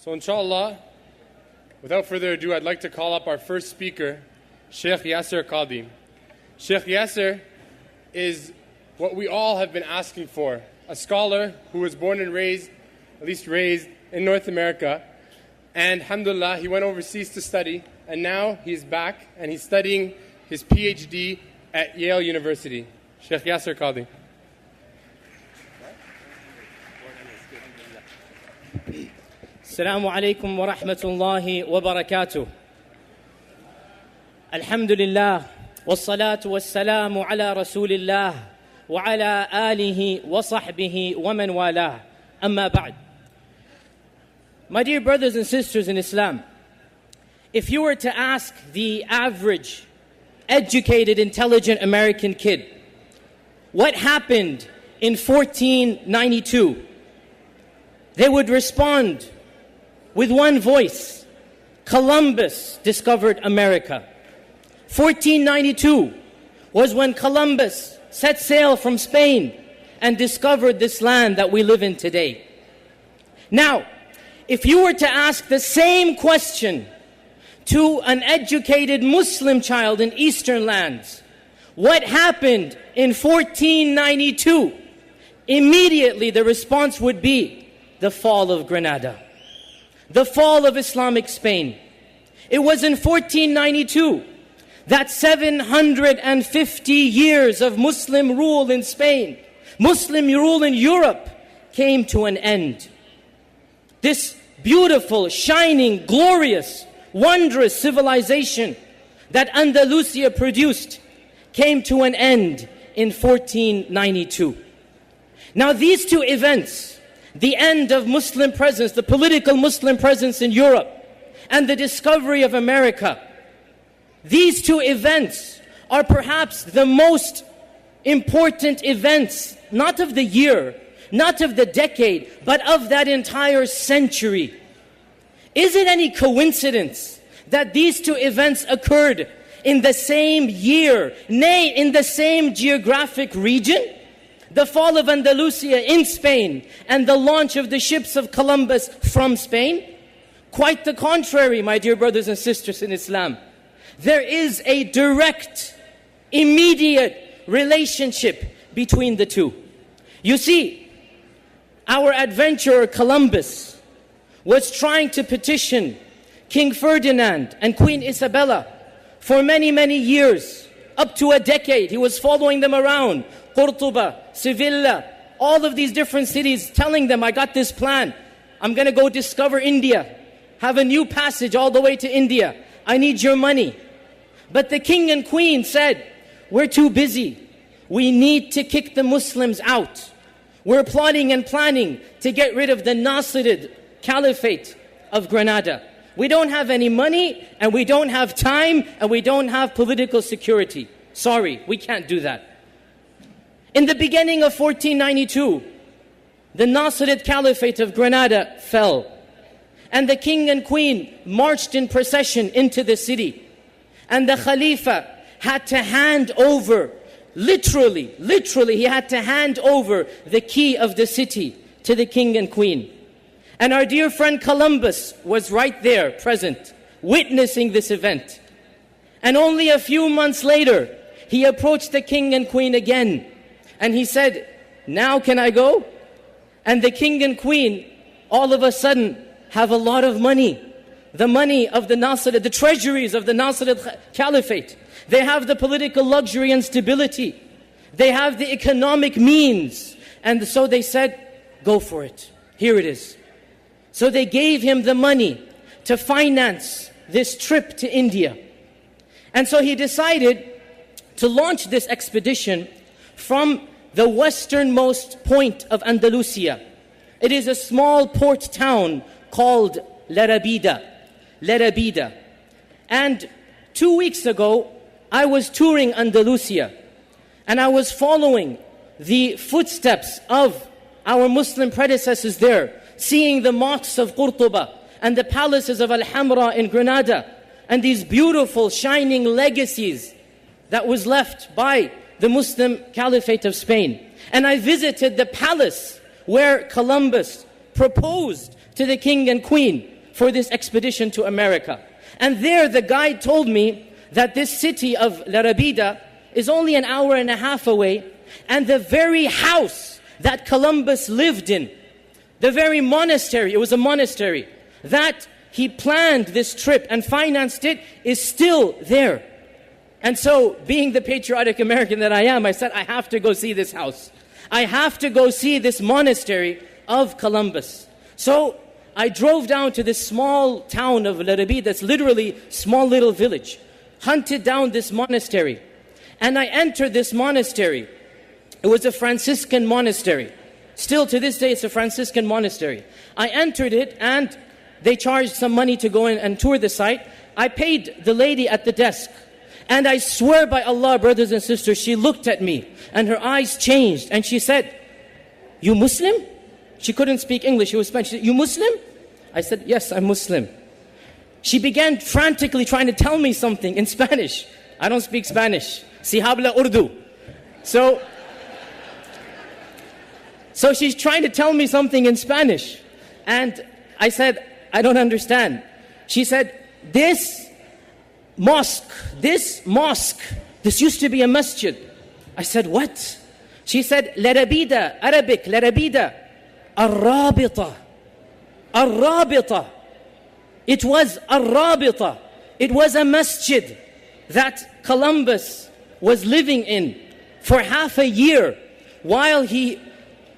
So inshallah, without further ado, I'd like to call up our first speaker, Shaykh Yasir Qadhii. Shaykh Yasir is what we all have been asking for, a scholar who was born and raised, at least raised in North America, and alhamdulillah, he went overseas to study, and now he's back and he's studying his PhD at Yale University. Shaykh Yasir Qadhii. Assalamu alaikum wa rahmatullahi wa barakatuh. Alhamdulillah, wassalatu wassalamu ala rasulillah wa ala alihi wa sahbihi wa man walah. Amma ba'd. My dear brothers and sisters in Islam, if you were to ask the average, educated, intelligent American kid, what happened in 1492, they would respond with one voice: Columbus discovered America. 1492 was when Columbus set sail from Spain and discovered this land that we live in today. Now, if you were to ask the same question to an educated Muslim child in Eastern lands, what happened in 1492? Immediately the response would be the fall of Granada, the fall of Islamic Spain. It was in 1492 that 750 years of Muslim rule in Spain, Muslim rule in Europe, came to an end. This beautiful, shining, glorious, wondrous civilization that Andalusia produced came to an end in 1492. Now these two events, the end of Muslim presence, the political Muslim presence in Europe, and the discovery of America, these two events are perhaps the most important events, not of the year, not of the decade, but of that entire century. Is it any coincidence that these two events occurred in the same year, nay, in the same geographic region? The fall of Andalusia in Spain and the launch of the ships of Columbus from Spain? Quite the contrary, my dear brothers and sisters in Islam. There is a direct, immediate relationship between the two. You see, our adventurer Columbus was trying to petition King Ferdinand and Queen Isabella for many, many years, up to a decade. He was following them around, Cordoba, Sevilla, all of these different cities, telling them, I got this plan. I'm going to go discover India, have a new passage all the way to India. I need your money. But the king and queen said, we're too busy. We need to kick the Muslims out. We're plotting and planning to get rid of the Nasirid Caliphate of Granada. We don't have any money, and we don't have time, and we don't have political security. Sorry, we can't do that. In the beginning of 1492, the Nasirid Caliphate of Granada fell, and the king and queen marched in procession into the city. And the Khalifa had to hand over, literally, he had to hand over the key of the city to the king and queen. And our dear friend Columbus was right there, present, witnessing this event. And only a few months later, he approached the king and queen again. And he said, now can I go? And the king and queen, all of a sudden, have a lot of money. The money of the Nasirid, the treasuries of the Nasirid Caliphate. They have the political luxury and stability. They have the economic means. And so they said, go for it. Here it is. So they gave him the money to finance this trip to India. And so he decided to launch this expedition from the westernmost point of Andalusia. It is a small port town called Lerabida. And 2 weeks ago, I was touring Andalusia, and I was following the footsteps of our Muslim predecessors there, seeing the mosques of Cordoba and the palaces of Al-Hamra in Granada, and these beautiful shining legacies that was left by the Muslim Caliphate of Spain. And I visited the palace where Columbus proposed to the king and queen for this expedition to America. And there the guide told me that this city of La Rabida is only an hour and a half away, and the very house that Columbus lived in, the very monastery, it was a monastery, that he planned this trip and financed it, is still there. And so, being the patriotic American that I am, I said, I have to go see this house. I have to go see this monastery of Columbus. So, I drove down to this small town of La Rabida, that's literally small little village, hunted down this monastery, and I entered this monastery. It was a Franciscan monastery. Still to this day, it's a Franciscan monastery. I entered it, and they charged some money to go in and tour the site. I paid the lady at the desk, and I swear by Allah, brothers and sisters, she looked at me, and her eyes changed, and she said, "You Muslim?" She couldn't speak English, she was Spanish. She said, "You Muslim?" I said, "Yes, I'm Muslim." She began frantically trying to tell me something in Spanish. I don't speak Spanish. Si habla Urdu. So she's trying to tell me something in Spanish. And I said, "I don't understand." She said, this mosque, this used to be a masjid. I said, "What?" She said, La Rabida, Arabic, La Rabida, Ar-Rabita. Ar-Rabita. It was Ar-Rabita. It was a masjid that Columbus was living in for half a year while he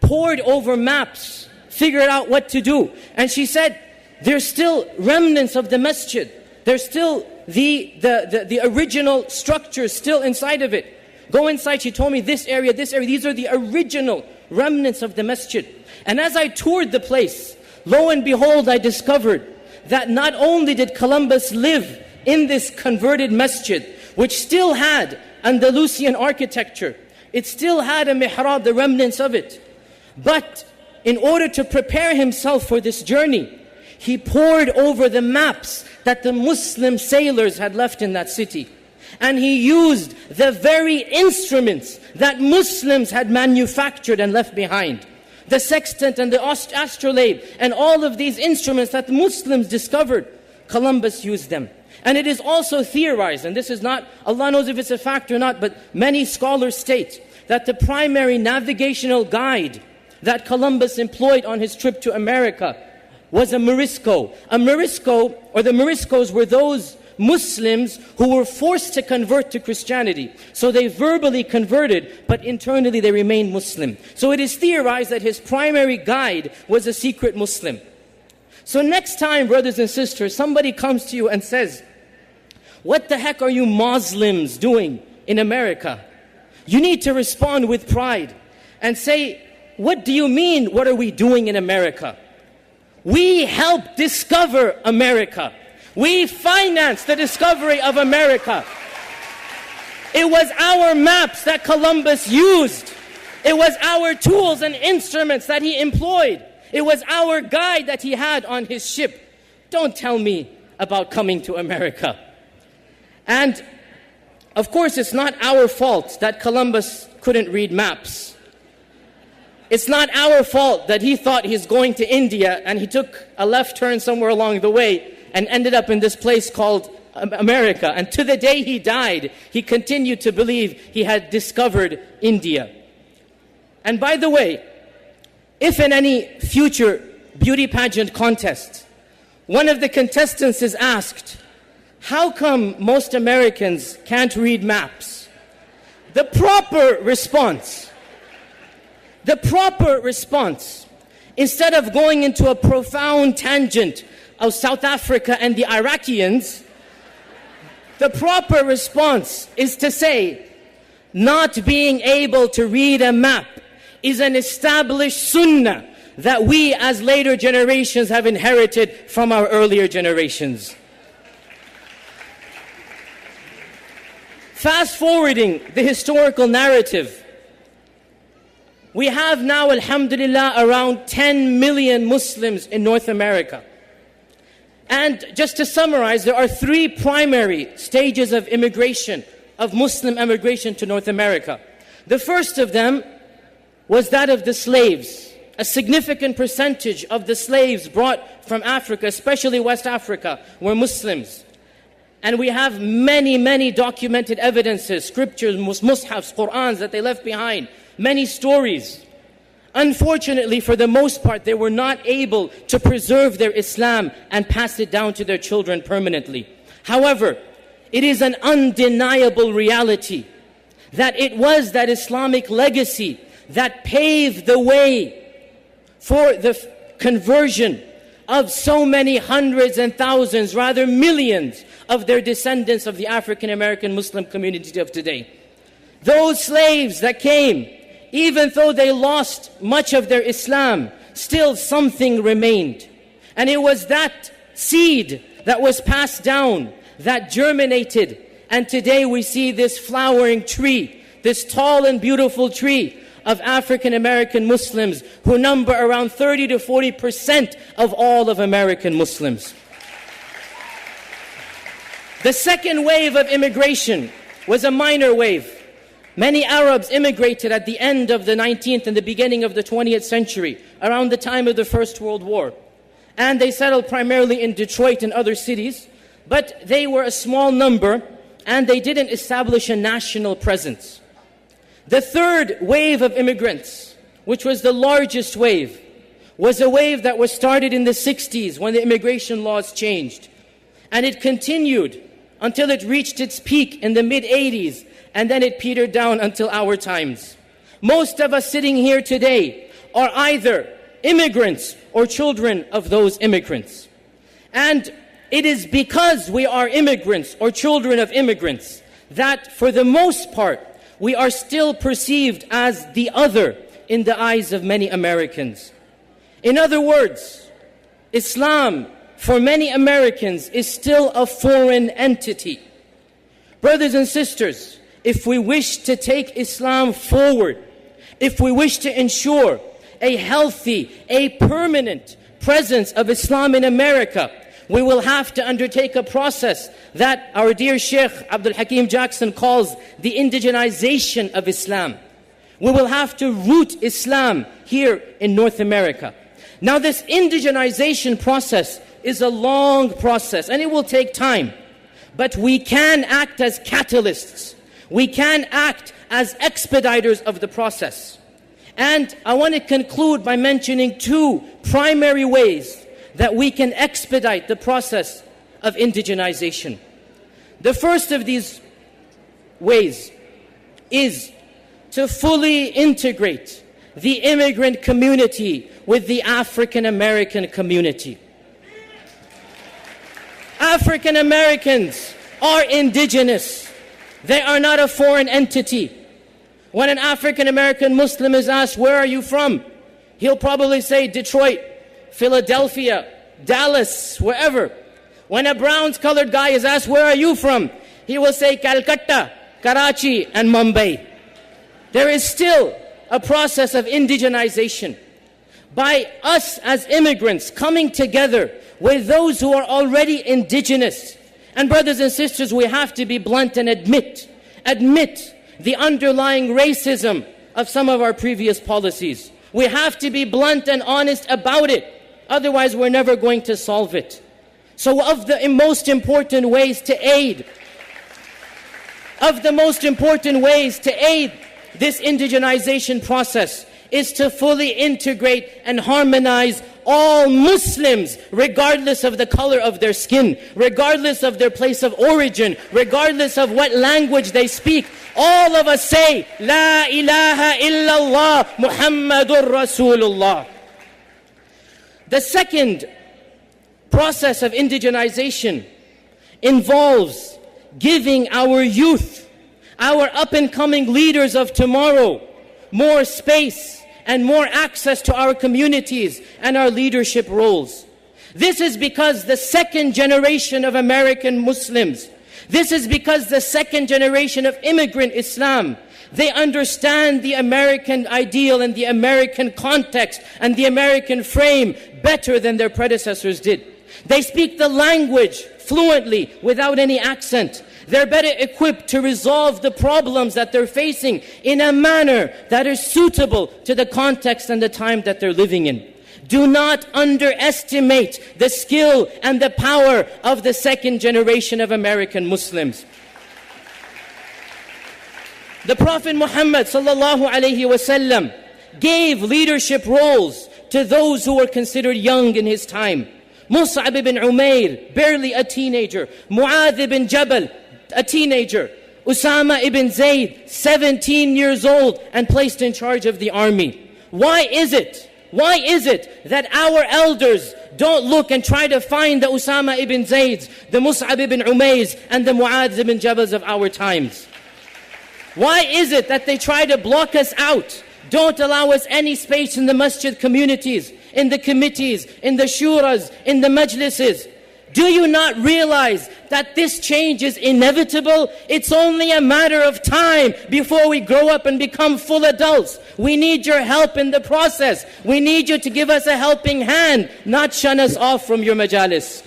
pored over maps, figured out what to do. And she said, there's still remnants of the masjid. There's still the original structures still inside of it. Go inside, she told me, this area, these are the original remnants of the masjid. And as I toured the place, lo and behold, I discovered that not only did Columbus live in this converted masjid, which still had Andalusian architecture, it still had a mihrab, the remnants of it, but in order to prepare himself for this journey, he pored over the maps that the Muslim sailors had left in that city. And he used the very instruments that Muslims had manufactured and left behind. The sextant and the astrolabe and all of these instruments that Muslims discovered, Columbus used them. And it is also theorized, and this is not, Allah knows if it's a fact or not, but many scholars state that the primary navigational guide that Columbus employed on his trip to America was a Morisco. A Morisco, or the Moriscos, were those Muslims who were forced to convert to Christianity. So they verbally converted, but internally they remained Muslim. So it is theorized that his primary guide was a secret Muslim. So next time, brothers and sisters, somebody comes to you and says, "What the heck are you Muslims doing in America?" You need to respond with pride and say, "What do you mean, what are we doing in America? We helped discover America. We financed the discovery of America. It was our maps that Columbus used. It was our tools and instruments that he employed. It was our guide that he had on his ship. Don't tell me about coming to America." And of course, it's not our fault that Columbus couldn't read maps. It's not our fault that he thought he's going to India and he took a left turn somewhere along the way and ended up in this place called America. And to the day he died, he continued to believe he had discovered India. And by the way, if in any future beauty pageant contest, one of the contestants is asked, "How come most Americans can't read maps?" The proper response, instead of going into a profound tangent of South Africa and the Iraqians, the proper response is to say, not being able to read a map is an established sunnah that we as later generations have inherited from our earlier generations. Fast forwarding the historical narrative, we have now, alhamdulillah, around 10 million Muslims in North America. And just to summarize, there are three primary stages of immigration, of Muslim immigration to North America. The first of them was that of the slaves. a significant percentage of the slaves brought from Africa, especially West Africa, were Muslims. And we have many, many documented evidences, scriptures, mushafs, Qur'ans that they left behind, many stories. Unfortunately, for the most part, they were not able to preserve their Islam and pass it down to their children permanently. However, it is an undeniable reality that it was that Islamic legacy that paved the way for the conversion of so many hundreds and thousands, rather millions, of their descendants of the African American Muslim community of today. Those slaves that came, even though they lost much of their Islam, still something remained. And it was that seed that was passed down, that germinated, and today we see this flowering tree, this tall and beautiful tree of African American Muslims who number around 30 to 40% of all of American Muslims. The second wave of immigration was a minor wave. Many Arabs immigrated at the end of the 19th and the beginning of the 20th century, around the time of the First World War. And they settled primarily in Detroit and other cities, but they were a small number and they didn't establish a national presence. The third wave of immigrants, which was the largest wave, was a wave that was started in the 60s when the immigration laws changed. And it continued until it reached its peak in the mid-80s, and then it petered down until our times. Most of us sitting here today are either immigrants or children of those immigrants. And it is because we are immigrants or children of immigrants that, for the most part, we are still perceived as the other in the eyes of many Americans. In other words, Islam, for many Americans, is still a foreign entity. Brothers and sisters, if we wish to take Islam forward, if we wish to ensure a healthy, a permanent presence of Islam in America, we will have to undertake a process that our dear Sheikh Abdul Hakim Jackson calls the indigenization of Islam. We will have to root Islam here in North America. Now, this indigenization process is a long process and it will take time. But we can act as catalysts. We can act as expediters of the process. And I want to conclude by mentioning two primary ways that we can expedite the process of indigenization. The first of these ways is to fully integrate the immigrant community with the African American community. African Americans are indigenous. They are not a foreign entity. When an African American Muslim is asked, where are you from? He'll probably say Detroit, Philadelphia, Dallas, wherever. When a brown-colored guy is asked, where are you from? He will say Calcutta, Karachi, and Mumbai. There is still a process of indigenization. By us as immigrants coming together with those who are already indigenous. And brothers and sisters, we have to be blunt and admit the underlying racism of some of our previous policies. We have to be blunt and honest about it. Otherwise, we're never going to solve it. So of the most important ways to aid this indigenization process is to fully integrate and harmonize all Muslims, regardless of the color of their skin, regardless of their place of origin, regardless of what language they speak. All of us say, La ilaha illallah, Muhammadur Rasulullah. The second process of indigenization involves giving our youth, our up-and-coming leaders of tomorrow, more space and more access to our communities and our leadership roles. This is because the second generation of American Muslims, this is because the second generation of immigrant Islam, they understand the American ideal and the American context and the American frame better than their predecessors did. They speak the language fluently without any accent. They're better equipped to resolve the problems that they're facing in a manner that is suitable to the context and the time that they're living in. Do not underestimate the skill and the power of the second generation of American Muslims. The Prophet Muhammad sallallahu alaihi wasallam gave leadership roles to those who were considered young in his time. Mus'ab ibn Umair, barely a teenager. Mu'adh ibn Jabal, a teenager. Usama ibn Zayd, 17 years old and placed in charge of the army. Why is it that our elders don't look and try to find the Usama ibn Zayds, the Mus'ab ibn Umayrs, and the Mu'adh ibn Jabals of our times? Why is it that they try to block us out? Don't allow us any space in the masjid communities, in the committees, in the shuras, in the majlises. Do you not realize that this change is inevitable? It's only a matter of time before we grow up and become full adults. We need your help in the process. We need you to give us a helping hand, not shun us off from your majalis.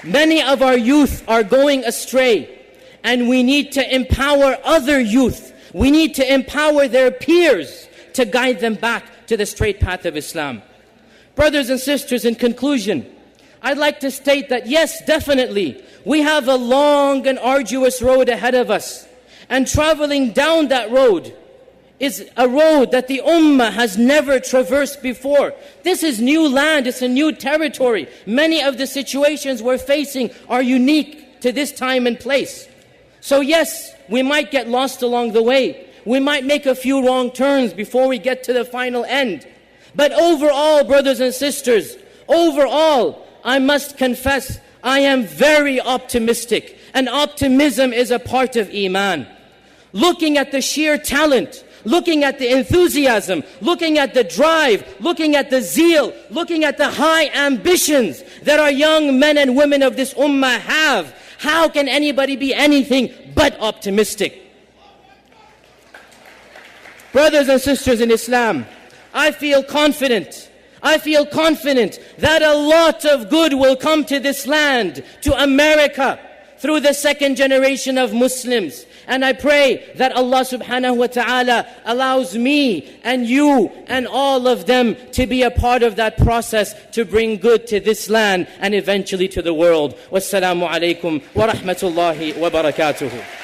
Many of our youth are going astray, and we need to empower other youth. We need to empower their peers to guide them back to the straight path of Islam. Brothers and sisters, in conclusion, I'd like to state that yes, definitely, we have a long and arduous road ahead of us. And traveling down that road is a road that the Ummah has never traversed before. This is new land, it's a new territory. Many of the situations we're facing are unique to this time and place. So yes, we might get lost along the way. We might make a few wrong turns before we get to the final end. But overall, brothers and sisters, overall, I must confess, I am very optimistic. And optimism is a part of Iman. Looking at the sheer talent, looking at the enthusiasm, looking at the drive, looking at the zeal, looking at the high ambitions that our young men and women of this ummah have, how can anybody be anything but optimistic? Brothers and sisters in Islam, I feel confident that a lot of good will come to this land, to America, through the second generation of Muslims. And I pray that Allah subhanahu wa ta'ala allows me and you and all of them to be a part of that process to bring good to this land and eventually to the world. Wassalamu alaikum wa rahmatullahi wa barakatuhu.